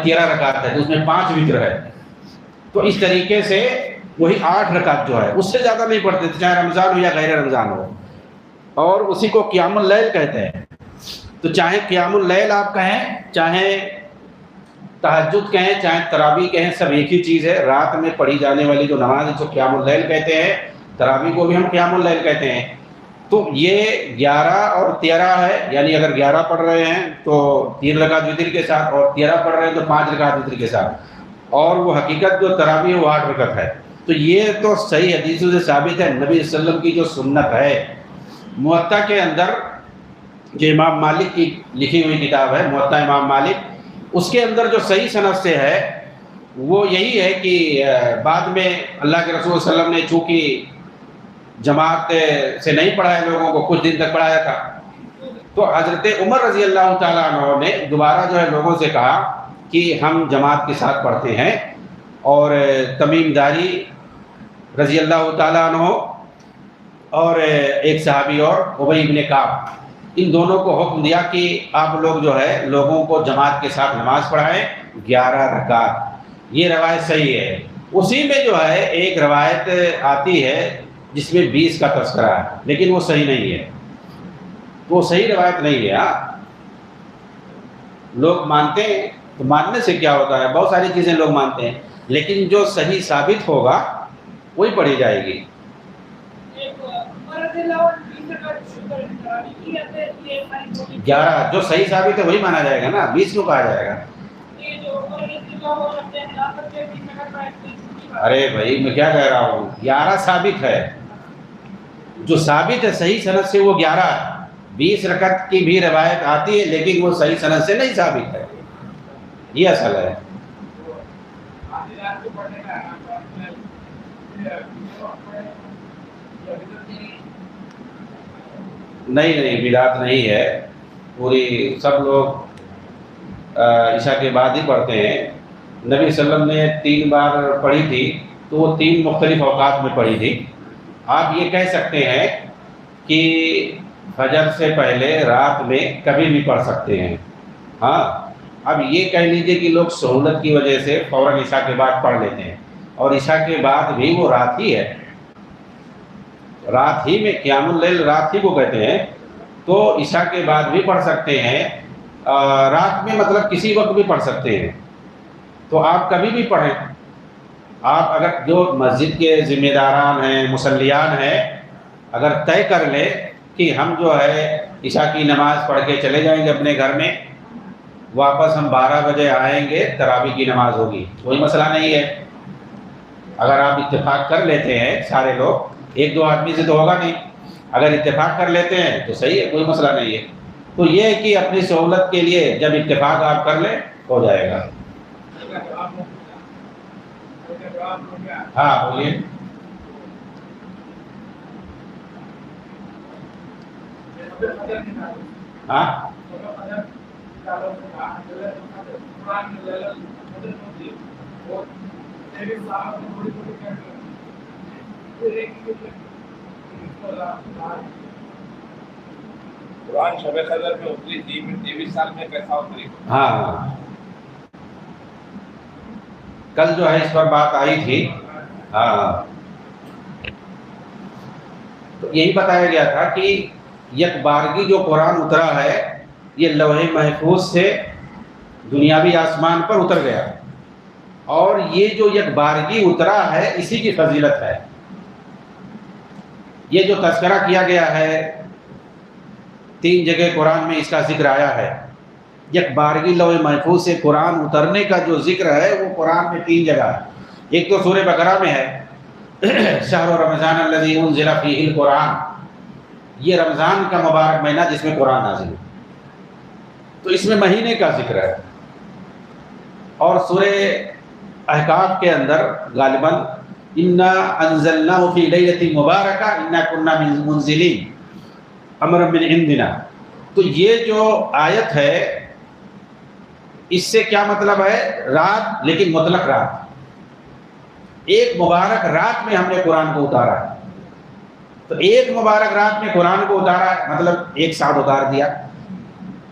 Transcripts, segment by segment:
13 رکعت ہے تو اس میں 5 وتر ہے، تو اس طریقے سے وہی 8 رکعت جو ہے اس سے زیادہ نہیں پڑھتے تھے، چاہے رمضان ہو یا غیر رمضان ہو، اور اسی کو قیام اللیل کہتے ہیں۔ تو چاہے قیام اللیل آپ کہیں، چاہے تہجد کہیں، چاہے تراویح کہیں، سب ایک ہی چیز ہے۔ رات میں پڑھی جانے والی جو نماز ہے جو قیام اللیل کہتے ہیں، تراویح کو بھی ہم قیام اللیل کہتے ہیں۔ تو یہ 11 اور 13 ہے، یعنی اگر 11 پڑھ رہے ہیں تو 3 رکعت وتر کے ساتھ، اور 13 پڑھ رہے ہیں تو 5 رکعت وتر کے ساتھ، اور وہ حقیقت جو تراویح وہ 8 رکعت ہے۔ تو یہ تو صحیح حدیثوں سے ثابت ہے، نبی صلی اللہ علیہ وسلم کی جو سنت ہے۔ موطا کے اندر جو امام مالک کی لکھی ہوئی کتاب ہے موطا امام مالک، اس کے اندر جو صحیح سند سے ہے وہ یہی ہے کہ بعد میں اللہ کے رسول صلی اللہ علیہ وسلم نے چونکہ جماعت سے نہیں پڑھایا لوگوں کو، کچھ دن تک پڑھایا تھا، تو حضرت عمر رضی اللہ تعالیٰ عنہ نے دوبارہ جو ہے لوگوں سے کہا کہ ہم جماعت کے ساتھ پڑھتے ہیں، اور تمیم داری رضی اللہ تعالیٰ عنہ اور ایک صحابی اور ابی بن کعب، ان دونوں کو حکم دیا کہ آپ لوگ جو ہے لوگوں کو جماعت کے ساتھ نماز پڑھائیں 11 رکعت۔ یہ روایت صحیح ہے۔ اسی میں جو ہے ایک روایت آتی ہے جس میں 20 کا تذکرہ ہے، لیکن وہ صحیح نہیں ہے، وہ صحیح روایت نہیں ہے۔ لوگ مانتے ہیں تو ماننے سے کیا ہوتا ہے، بہت ساری چیزیں لوگ مانتے ہیں، لیکن جو صحیح ثابت ہوگا وہی پڑھی جائے گی۔ 11 جو صحیح ثابت ہے وہی مانا جائے گا نا، 20 کو کہا جائے گا؟ ارے بھائی میں کیا کہہ رہا ہوں، 11 ثابت ہے، جو ثابت ہے صحیح سند سے وہ 11 ہے۔ 20 رکعت کی بھی روایت آتی ہے لیکن وہ صحیح سند سے نہیں ثابت ہے، یہ اصل ہے۔ نہیں بدعت نہیں ہے، پوری سب لوگ عشاء کے بعد ہی پڑھتے ہیں۔ نبی صلی اللہ علیہ وسلم نے 3 بار پڑھی تھی تو وہ 3 مختلف اوقات میں پڑھی تھی۔ آپ یہ کہہ سکتے ہیں کہ فجر سے پہلے رات میں کبھی بھی پڑھ سکتے ہیں۔ ہاں اب یہ کہہ لیجئے کہ لوگ سہولت کی وجہ سے فوراً عشاء کے بعد پڑھ لیتے ہیں، اور عشاء کے بعد بھی وہ رات ہی ہے، رات ہی میں قیام اللیل رات ہی کو کہتے ہیں، تو عشاء کے بعد بھی پڑھ سکتے ہیں، رات میں مطلب کسی وقت بھی پڑھ سکتے ہیں۔ تو آپ کبھی بھی پڑھیں۔ آپ اگر جو مسجد کے ذمہ داران ہیں، مصلیان ہیں، اگر طے کر لیں کہ ہم جو ہے عشاء کی نماز پڑھ کے چلے جائیں گے اپنے گھر میں، واپس ہم 12 بجے آئیں گے، تراویح کی نماز ہوگی، کوئی مسئلہ نہیں ہے۔ اگر آپ اتفاق کر لیتے ہیں سارے لوگ، 1-2 آدمی سے تو ہوگا نہیں، اگر اتفاق کر لیتے ہیں تو صحیح ہے، کوئی مسئلہ نہیں ہے۔ تو یہ ہے کہ اپنی سہولت کے لیے جب اتفاق آپ کر لیں ہو جائے گا۔ ہاں بولیے۔ ہاں قرآن شب قدر میں اتری تھی، 23 سال میں کیسا اتری؟ ہاں کل جو ہے اس پر بات آئی تھی۔ ہاں تو یہی بتایا گیا تھا کہ یک بارگی جو قرآن اترا ہے یہ لوح محفوظ سے دنیاوی آسمان پر اتر گیا، اور یہ جو یک بارگی اترا ہے اسی کی فضیلت ہے۔ یہ جو تذکرہ کیا گیا ہے 3 جگہ قرآن میں اس کا ذکر آیا ہے، یک بارگی لوح محفوظ سے قرآن اترنے کا جو ذکر ہے وہ قرآن میں 3 جگہ ہے۔ ایک تو سورہ بقرہ میں ہے شہر رمضان الذی انزل فیہ القرآن، یہ رمضان کا مبارک مہینہ جس میں قرآن نازل ہے، تو اس میں مہینے کا ذکر ہے۔ اور سورہ احقاف کے اندر غالباً انا انزلناہ فی لیلۃ مبارکہ انا کنا منزلین امرا من عندنا، تو یہ جو آیت ہے اس سے کیا مطلب ہے، رات، لیکن مطلق رات، ایک مبارک رات میں ہم نے قرآن کو اتارا ہے۔ تو ایک مبارک رات میں قرآن کو اتارا مطلب ایک ساتھ اتار دیا،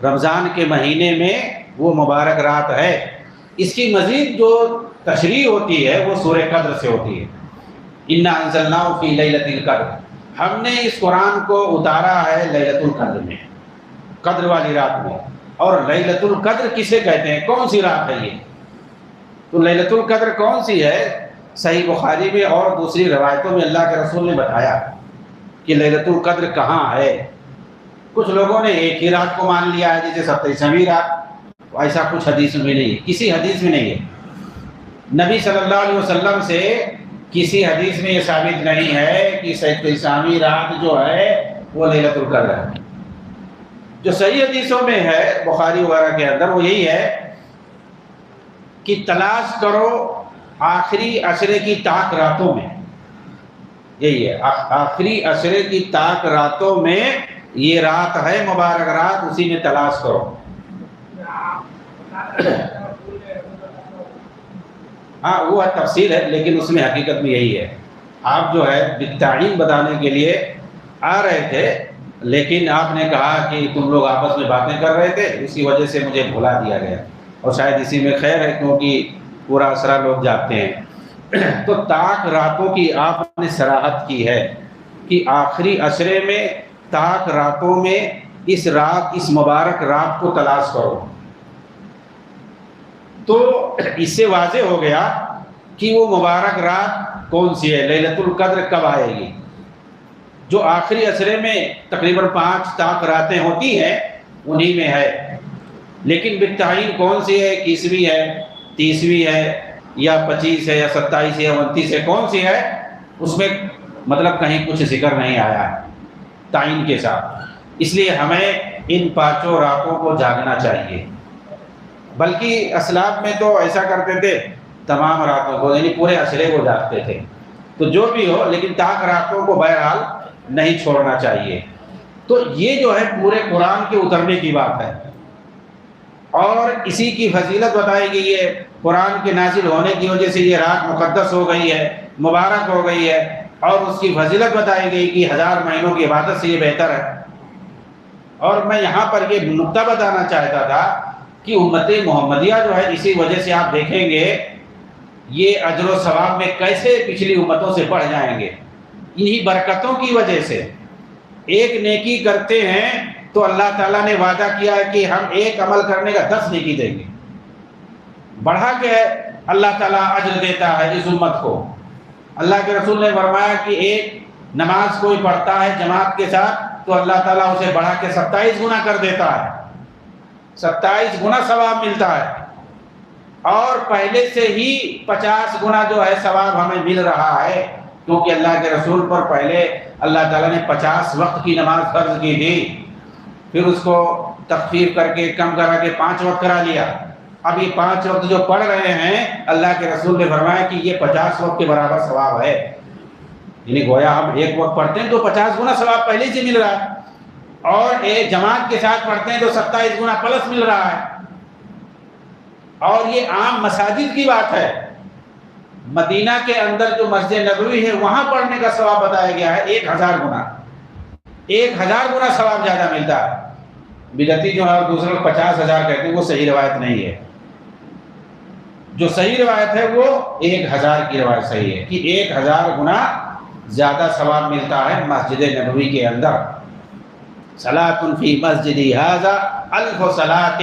رمضان کے مہینے میں وہ مبارک رات ہے، اس کی مزید جو تشریح ہوتی ہے وہ سورہ قدر سے ہوتی ہے. انا انزلناہ فی لیلۃ القدر، ہم نے اس قرآن کو اتارا ہے لیلۃ القدر میں، قدر والی رات میں. اور لیلۃ القدر کسے کہتے ہیں، کون سی رات ہے یہ؟ تو لیلۃ القدر کون سی ہے؟ صحیح بخاری میں اور دوسری روایتوں میں اللہ کے رسول نے بتایا کہ لیلۃ القدر کہاں ہے. کچھ لوگوں نے ایک ہی رات کو مان لیا ہے جسے 27ویں رات، ایسا کچھ حدیث میں نہیں ہے، کسی حدیث میں نہیں ہے. نبی صلی اللہ علیہ وسلم سے کسی حدیث میں یہ ثابت نہیں ہے کہ 27ویں رات جو ہے وہ لیلۃ القدر ہے. جو صحیح حدیثوں میں ہے بخاری وغیرہ کے اندر وہ یہی ہے کہ تلاش کرو آخری عشرے کی تاک راتوں میں، یہی ہے آخری عشرے کی تاک راتوں میں یہ رات ہے مبارک رات، اسی میں تلاش کرو. ہاں وہ تفصیل ہے لیکن اس میں حقیقت میں یہی ہے. آپ جو ہے بالتعین بتانے کے لیے آ رہے تھے لیکن آپ نے کہا کہ تم لوگ آپس میں باتیں کر رہے تھے، اسی وجہ سے مجھے بھلا دیا گیا، اور شاید اسی میں خیر ہے کیونکہ پورا اسرا لوگ جاگتے ہیں. تو تاک راتوں کی آپ نے صراحت کی ہے کہ آخری عشرے میں تاک راتوں میں اس رات، اس مبارک رات کو تلاش کرو. تو اس سے واضح ہو گیا کہ وہ مبارک رات کون سی ہے، لیلۃ القدر کب آئے گی. جو آخری عشرے میں تقریباً 5 تاک راتیں ہوتی ہیں انہی میں ہے، لیکن بالتعین کون سی ہے، 21ویں ہے، 30ویں ہے یا 25 ہے یا 27 ہے یا 29 ہے، کون سی ہے اس میں مطلب کہیں کچھ ذکر نہیں آیا ہے تعین کے ساتھ. اس لیے ہمیں ان 5 راتوں کو جاگنا چاہیے. بلکہ اسلاف میں تو ایسا کرتے تھے تمام راتوں کو، یعنی پورے عشرے کو جاگتے تھے. تو جو بھی ہو لیکن تاک راتوں کو بہرحال نہیں چھوڑنا چاہیے. تو یہ جو ہے پورے قرآن کے اترنے کی بات ہے، اور اسی کی فضیلت بتائی گئی ہے. قرآن کے نازل ہونے کی وجہ سے یہ رات مقدس ہو گئی ہے، مبارک ہو گئی ہے، اور اس کی فضیلت بتائی گئی کہ 1000 مہینوں کی عبادت سے یہ بہتر ہے. اور میں یہاں پر یہ نقطہ بتانا چاہتا تھا کہ امت محمدیہ جو ہے اسی وجہ سے آپ دیکھیں گے یہ اجر و ثواب میں کیسے پچھلی امتوں سے بڑھ جائیں گے، انہی برکتوں کی وجہ سے. ایک نیکی کرتے ہیں تو اللہ تعالیٰ نے وعدہ کیا ہے کہ ہم ایک عمل کرنے کا 10 نیکی دیں گے، بڑھا کے اللہ تعالیٰ اجر دیتا ہے اس امت کو. اللہ کے رسول نے فرمایا کہ ایک نماز کوئی پڑھتا ہے جماعت کے ساتھ تو اللہ تعالیٰ اسے بڑھا کے 27 گنا کر دیتا ہے، 27 گنا ثواب ملتا ہے. اور پہلے سے ہی 50 گنا جو ہے ثواب ہمیں مل رہا ہے، کیونکہ اللہ کے رسول پر پہلے اللہ تعالیٰ نے 50 وقت کی نماز فرض کی تھی، پھر اس کو تخفیف کر کے کم کرا کے 5 وقت کرا لیا. اب یہ 5 وقت جو پڑھ رہے ہیں اللہ کے رسول نے فرمایا کہ یہ 50 وقت کے برابر ثواب ہے. یعنی گویا ہم ایک وقت پڑھتے ہیں تو 50 گنا ثواب پہلے سے مل رہا ہے، اور ایک جماعت کے ساتھ پڑھتے ہیں تو 27 گنا پلس مل رہا ہے. اور یہ عام مساجد کی بات ہے. مدینہ کے اندر جو مسجد نبوی ہے وہاں پڑھنے کا ثواب بتایا گیا ہے 1000 گنا، 1000 گنا ثواب زیادہ ملتا ہے. بدعتی جو ہے اور دوسرے 50,000 کہتے ہیں وہ صحیح روایت نہیں ہے. جو صحیح روایت ہے وہ 1000 کی روایت صحیح ہے کہ 1000 گنا زیادہ ثواب ملتا ہے مسجد نبوی کے اندر. صلاۃ فی مسجدی ھذا 1000 صلاۃ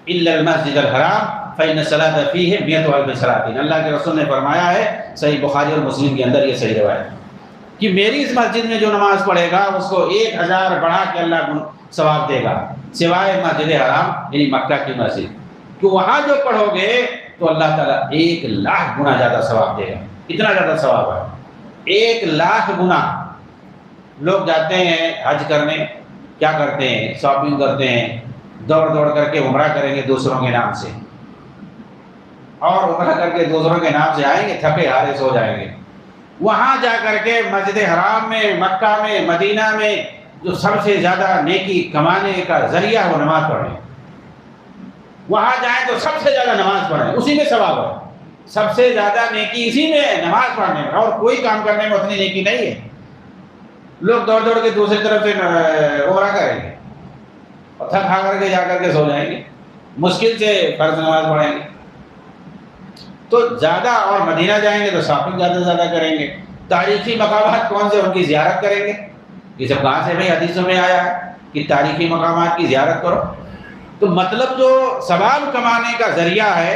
الا المسجد الحرام فإن الصلاۃ فیہ 100,000 صلاۃ. اللہ کے رسول نے فرمایا ہے صحیح بخاری اور مسلم کے اندر، یہ صحیح روایت کہ میری اس مسجد میں جو نماز پڑھے گا اس کو 1000 بڑھا کے اللہ ثواب دے گا، سوائے مسجد حرام یعنی مکہ کی مسجد، کہ وہاں جو پڑھو گے تو اللہ تعالیٰ 1,00,000 گنا زیادہ ثواب دے گا. اتنا زیادہ ثواب ہے، 1,00,000 گنا. لوگ جاتے ہیں حج کرنے، کیا کرتے ہیں، شاپنگ کرتے ہیں، دوڑ دوڑ کر کے عمرہ کریں گے دوسروں کے نام سے، اور عمرہ کر کے دوسروں کے نام سے آئیں گے، تھکے ہارے سو جائیں گے. وہاں جا کر کے مسجد حرام میں، مکہ میں، مدینہ میں جو سب سے زیادہ نیکی کمانے کا ذریعہ ہے وہ نماز پڑھیں. وہاں جائیں تو سب سے زیادہ نماز پڑھیں، اسی میں ثواب ہے. سب سے زیادہ نیکی اسی میں ہے، نماز پڑھنے میں، اور کوئی کام کرنے میں اتنی نیکی نہیں ہے. لوگ دوڑ دوڑ کے دوسری طرف سے عمرہ کریں گے اور تھک کھا کر کے جا کر کے سو جائیں گے، مشکل سے فرض نماز پڑھیں گے. تو زیادہ، اور مدینہ جائیں گے تو شاپنگ زیادہ سے زیادہ کریں گے. تاریخی مقامات کون سے، ان کی زیارت کریں گے. یہ سب کہاں سے بھائی حدیثوں میں آیا ہے کہ تاریخی مقامات کی زیارت کرو. تو مطلب جو ثواب کمانے کا ذریعہ ہے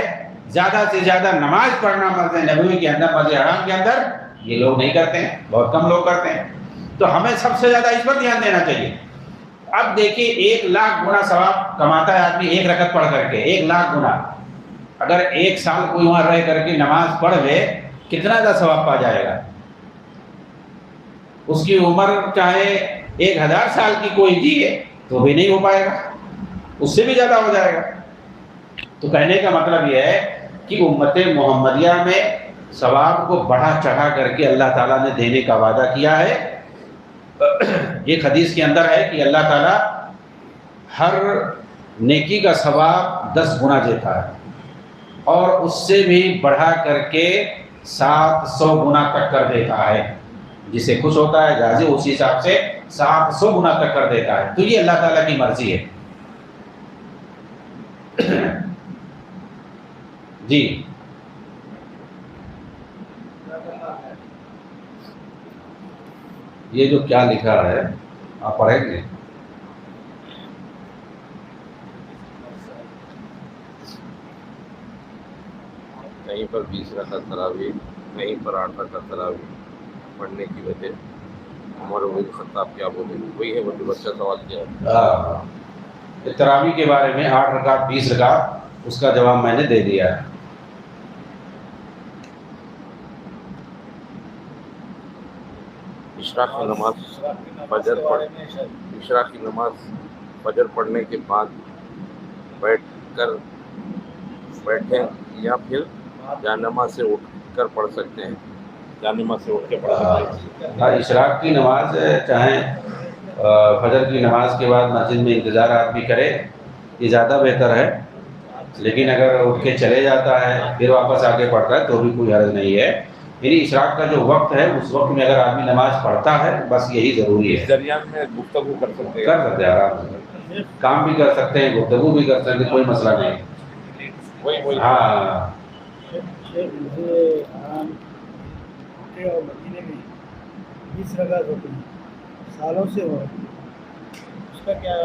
زیادہ سے زیادہ نماز پڑھنا مسجد نبوی کے اندر، مسجد حرام کے اندر، یہ لوگ نہیں کرتے ہیں، بہت کم لوگ کرتے ہیں. تو ہمیں سب سے زیادہ اس پر دھیان دینا چاہیے. اب دیکھیے 1,00,000 گنا ثواب کماتا ہے آدمی ایک رکعت پڑھ کر کے. 1,00,000 گنا. اگر ایک سال کوئی وہاں رہ کر کے نماز پڑھ لے کتنا زیادہ ثواب پا جائے گا. اس کی عمر چاہے 1,000 سال کی کوئی جیے تو بھی نہیں ہو پائے گا، اس سے بھی زیادہ ہو جائے گا. تو کہنے کا مطلب یہ ہے کہ امت محمدیہ میں ثواب کو بڑھا چڑھا کر کے اللہ تعالیٰ نے دینے کا وعدہ کیا ہے. ایک حدیث کے اندر ہے کہ اللہ تعالیٰ ہر نیکی کا ثواب 10 گنا دیتا ہے، اور اس سے بھی بڑھا کر کے 700 گنا تک کر دیتا ہے. جسے خوش ہوتا ہے غازی اسی حساب سے 700 گنا تک کر دیتا ہے. تو یہ اللہ تعالیٰ کی مرضی ہے. جی یہ جو کیا لکھا ہے آپ پڑھیں گے. کہیں پر 20 رکعت تراویح، کہیں پر 8 رکعت تراویح پڑھنے کی وجہ عمر بن خطاب کیا بولے. وہی ہے وہ جو بچہ سوال کیا ہے. تراویح کے بارے میں 8 رکعت 20 رکعت، اس کا جواب میں نے دے دیا ہے. اشراق کی نماز اشراق کی نماز فجر پڑھنے کے بعد بیٹھیں یا پھر جانماز سے اٹھ کر پڑھ سکتے ہیں. جانماز سے اٹھ کے پڑھ سکتے ہیں. اشراق کی نماز چاہے فجر کی نماز کے بعد مسجد میں انتظار آدمی کرے یہ زیادہ بہتر ہے. لیکن اگر اٹھ کے چلے جاتا ہے پھر واپس آ کے پڑھتا ہے تو بھی کوئی حرج نہیں ہے. یعنی اشراق کا جو وقت ہے اس وقت میں اگر آدمی نماز پڑھتا ہے بس یہی ضروری ہے. اس درمیان میں گفتگو کر سکتے ہیں. کر سکتے ہیں آرام سے، کام بھی کر سکتے ہیں، گفتگو بھی کر سکتے ہیں، کوئی مسئلہ نہیں. وہی ہاں اور مدینے میں 20 رکعت ہوتی ہیں، سالوں سے ہو رہا ہے، اس کا کیا